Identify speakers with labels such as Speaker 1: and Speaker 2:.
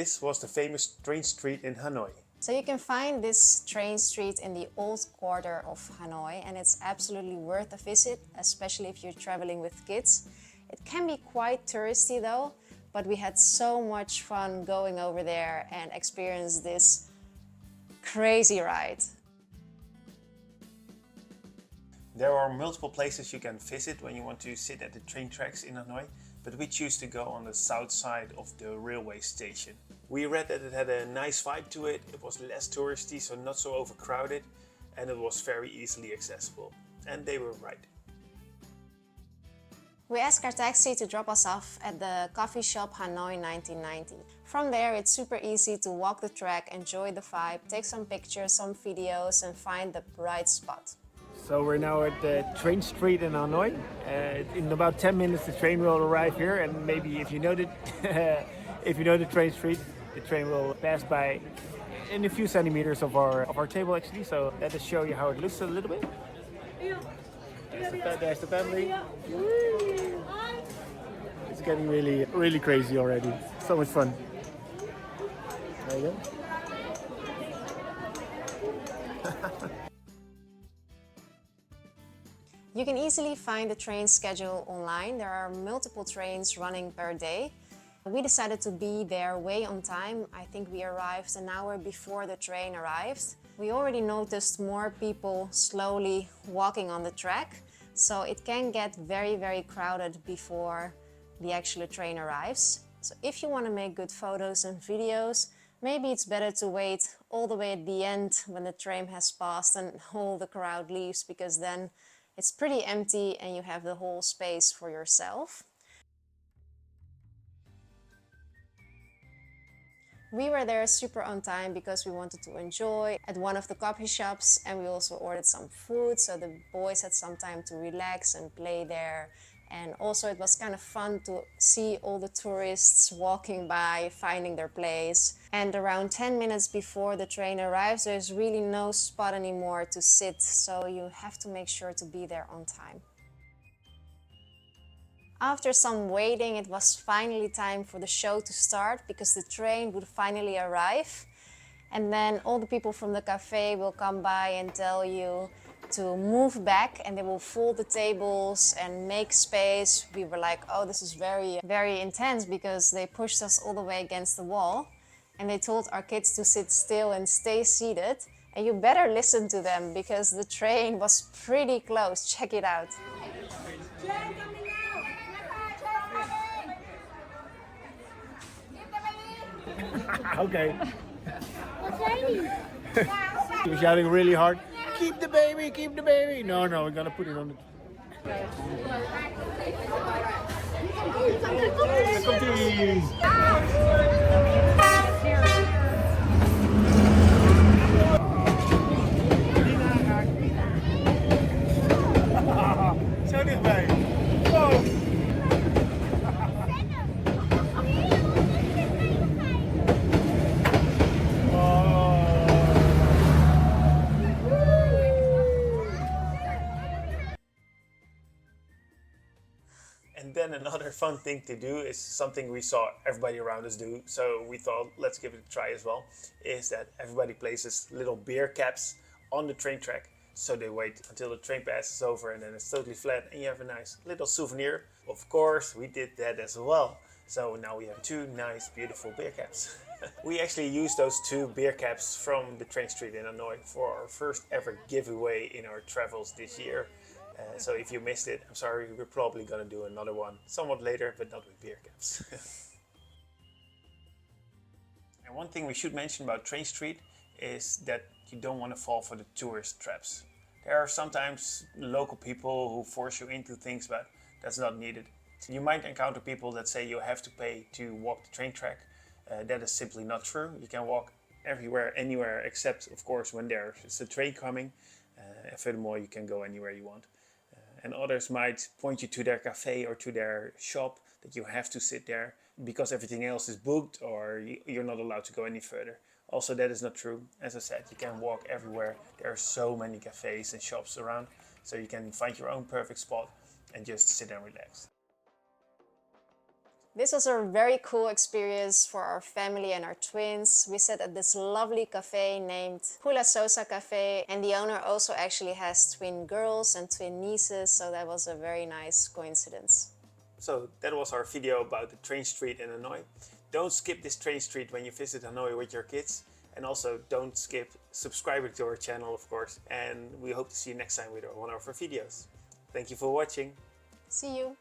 Speaker 1: this was the famous train street in Hanoi.
Speaker 2: So you can find this train street in the old quarter of Hanoi, and it's absolutely worth a visit, especially if you're traveling with kids. It can be quite touristy though, but we had so much fun going over there and experience this crazy ride.
Speaker 1: There are multiple places you can visit when you want to sit at the train tracks in Hanoi, but we choose to go on the south side of the railway station. We read that it had a nice vibe to it, it was less touristy, so not so overcrowded, and it was very easily accessible. And they were right.
Speaker 2: We asked our taxi to drop us off at the coffee shop Hanoi 1990. From there, it's super easy to walk the track, enjoy the vibe, take some pictures, some videos, and find the right spot.
Speaker 3: So we're now at the train street in Hanoi. In about 10 minutes the train will arrive here, and maybe if you know the if you know the train street, the train will pass by in a few centimeters of our table actually. So let us show you how it looks a little bit. There's the family. It's getting really crazy already. So much fun. There you go.
Speaker 2: You can easily find the train schedule online. There are multiple trains running per day. We decided to be there way on time. I think we arrived an hour before the train arrived. We already noticed more people slowly walking on the track, so it can get very crowded before the actual train arrives. So if you want to make good photos and videos, maybe it's better to wait all the way at the end when the train has passed and all the crowd leaves, because then it's pretty empty and you have the whole space for yourself. We were there super on time because we wanted to enjoy at one of the coffee shops, and we also ordered some food so the boys had some time to relax and play there. And also it was kind of fun to see all the tourists walking by, finding their place. And around 10 minutes before the train arrives, there's really no spot anymore to sit, so you have to make sure to be there on time. After some waiting, it was finally time for the show to start because the train would finally arrive. And then all the people from the cafe will come by and tell you to move back, and they will fold the tables and make space. We were like, oh, this is very intense, because they pushed us all the way against the wall and they told our kids to sit still and stay seated. And you better listen to them because the train was pretty close. Check it out.
Speaker 3: Okay. He was shouting really hard, keep the baby, keep the baby. No, we're gonna put it on the... Zo dichtbij. Wow.
Speaker 1: And then another fun thing to do is something we saw everybody around us do, so we thought let's give it a try as well, is that everybody places little beer caps on the train track. So they wait until the train passes over and then it's totally flat and you have a nice little souvenir. Of course, we did that as well. So now we have two nice, beautiful beer caps. We actually used those two beer caps from the train street in Hanoi for our first ever giveaway in our travels this year. So if you missed it, I'm sorry, we're probably gonna do another one somewhat later, but not with beer caps. And one thing we should mention about Train Street is that you don't want to fall for the tourist traps. There are sometimes local people who force you into things, but that's not needed. So you might encounter people that say you have to pay to walk the train track. That is simply not true. You can walk everywhere, anywhere, except of course when there's a train coming. And furthermore, you can go anywhere you want. And others might point you to their cafe or to their shop that you have to sit there because everything else is booked or you're not allowed to go any further. Also, that is not true. As I said, you can walk everywhere. There are so many cafes and shops around, so you can find your own perfect spot and just sit and relax.
Speaker 2: This was a very cool experience for our family and our twins. We sat at this lovely cafe named Polasusa Cafe, and the owner also actually has twin girls and twin nieces, so that was a very nice coincidence.
Speaker 1: So that was our video about the train street in Hanoi. Don't skip this train street when you visit Hanoi with your kids. And also don't skip subscribing to our channel, of course. And we hope to see you next time with one of our videos. Thank you for watching.
Speaker 2: See you!